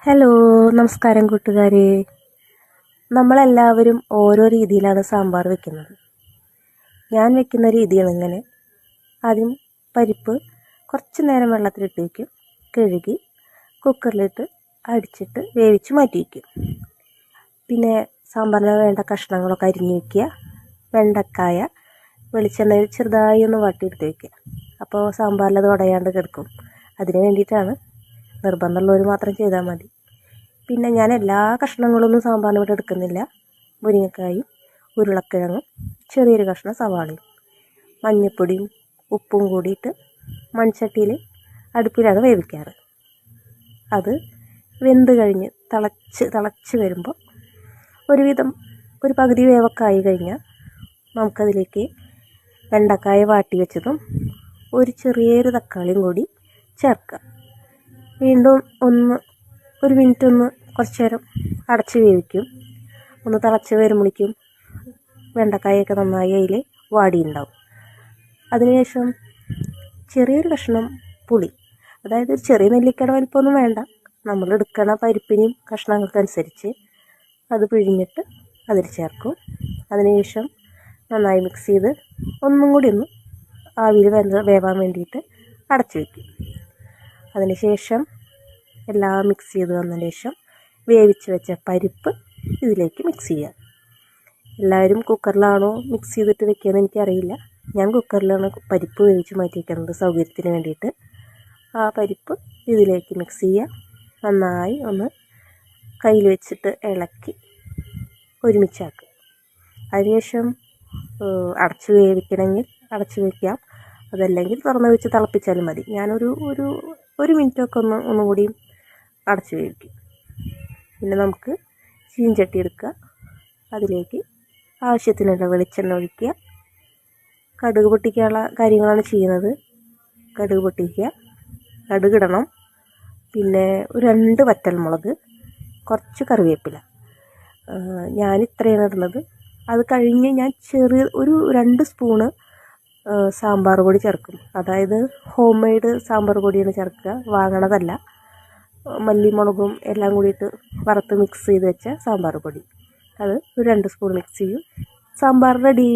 Hello, നമസ്കാരം കൂട്ടുകാരെ. നമ്മളെല്ലാവരും ഓരോ രീതിയിലാണ് സാമ്പാർ വെക്കുന്നത്. ഞാൻ വെക്കുന്ന രീതിയാണ് ഇങ്ങനെ. ആദ്യം പരിപ്പ് കുറച്ച് നേരം വെള്ളത്തിലിട്ട് വയ്ക്കും. കഴുകി കുക്കറിലിട്ട് അടിച്ചിട്ട് വേവിച്ച് മാറ്റി വയ്ക്കും. പിന്നെ സാമ്പാറിന് വേണ്ട കഷ്ണങ്ങളൊക്കെ അരിഞ്ഞ് വയ്ക്കുക. വെണ്ടക്കായ വെളിച്ചെണ്ണയിൽ ചെറുതായി ഒന്ന് വാട്ടിയെടുത്ത് വയ്ക്കുക. അപ്പോൾ സാമ്പാറിലത് ഉടയാണ്ട് കിടക്കും. അതിന് വേണ്ടിയിട്ടാണ്. നിർബന്ധമുള്ളവർ മാത്രം ചെയ്താൽ മതി. പിന്നെ ഞാൻ എല്ലാ കഷ്ണങ്ങളൊന്നും സാമ്പാറിന് ഇവിടെ എടുക്കുന്നില്ല. മുരിങ്ങക്കായും ഉരുളക്കിഴങ്ങും ചെറിയൊരു കഷ്ണം സവാളയും മഞ്ഞൾപ്പൊടിയും ഉപ്പും കൂടിയിട്ട് മൺചട്ടിയിൽ അടുപ്പിലാണ് വേവിക്കാറ്. അത് വെന്ത് കഴിഞ്ഞ് തിളച്ച് വരുമ്പോൾ ഒരുവിധം ഒരു പകുതി വേവൊക്കെ ആയി കഴിഞ്ഞാൽ നമുക്കതിലേക്ക് വെണ്ടക്കായ വാട്ടി വെച്ചതും ഒരു ചെറിയൊരു തക്കാളിയും കൂടി ചേർക്കുക. വീണ്ടും ഒരു മിനിറ്റ് കുറച്ച് നേരം അടച്ച് വേവിക്കും. തിളച്ച് വരുമ്പോഴേക്കും വെണ്ടക്കായൊക്കെ നന്നായി അതിൽ വാടിയുണ്ടാവും. അതിനുശേഷം ചെറിയൊരു കഷ്ണം പുളി, അതായത് ഒരു ചെറിയ നെല്ലിക്കയുടെ വലിപ്പമൊന്നും വേണ്ട, നമ്മൾ എടുക്കണ പരിപ്പിനെയും കഷ്ണങ്ങൾക്കനുസരിച്ച് അത് പിഴിഞ്ഞിട്ട് അതിൽ ചേർക്കും. അതിനുശേഷം നന്നായി മിക്സ് ചെയ്ത് ഒന്നും കൂടി ആവിയിൽ വേവാൻ വേണ്ടിയിട്ട് അടച്ചു വയ്ക്കും. അതിനുശേഷം എല്ലാം മിക്സ് ചെയ്ത് വന്നതിന് ശേഷം വേവിച്ച് വെച്ച പരിപ്പ് ഇതിലേക്ക് മിക്സ് ചെയ്യുക. എല്ലാവരും കുക്കറിലാണോ മിക്സ് ചെയ്തിട്ട് വെക്കുകയെന്ന് എനിക്കറിയില്ല. ഞാൻ കുക്കറിലാണ് പരിപ്പ് വേവിച്ച് മാറ്റി വയ്ക്കുന്നത് സൗകര്യത്തിന് വേണ്ടിയിട്ട്. ആ പരിപ്പ് ഇതിലേക്ക് മിക്സ് ചെയ്യുക. നന്നായി കയ്യിൽ വെച്ചിട്ട് ഇളക്കി ഒരുമിച്ചാക്കുക. അതിനുശേഷം അടച്ച് വേവിക്കണമെങ്കിൽ അടച്ച് വയ്ക്കാം, അതല്ലെങ്കിൽ തുറന്ന് വെച്ച് തിളപ്പിച്ചാലും മതി. ഞാനൊരു ഒരു മിനിറ്റൊക്കെ ഒന്നുകൂടി അടച്ച് വേവിക്കും. പിന്നെ നമുക്ക് ചീൻചട്ടി എടുക്കുക. അതിലേക്ക് ആവശ്യത്തിനുള്ള വെളിച്ചെണ്ണ ഒഴിക്കുക. കടുക് പൊട്ടിക്കാനുള്ള കാര്യങ്ങളാണ് ചെയ്യുന്നത്. കടുക് പൊട്ടിക്കുക, കടുകിടണം. പിന്നെ ഒരു 2 വറ്റൽമുളക്, കുറച്ച് കറിവേപ്പില. ഞാൻ ഇത്രയാണ് ഇടുന്നത്. അത് കഴിഞ്ഞ് ഞാൻ ഒരു 2 സ്പൂണ് സാമ്പാർ പൊടി ചേർക്കും. അതായത് ഹോം മെയ്ഡ് സാമ്പാർ പൊടിയാണ് ചേർക്കുക, വാങ്ങണതല്ല. മല്ലിമുളകും എല്ലാം കൂടിയിട്ട് വറുത്ത് മിക്സ് ചെയ്ത് വെച്ച സാമ്പാർ പൊടി, അത് ഒരു 2 സ്പൂൺ മിക്സ് ചെയ്യും. സാമ്പാർ റെഡി.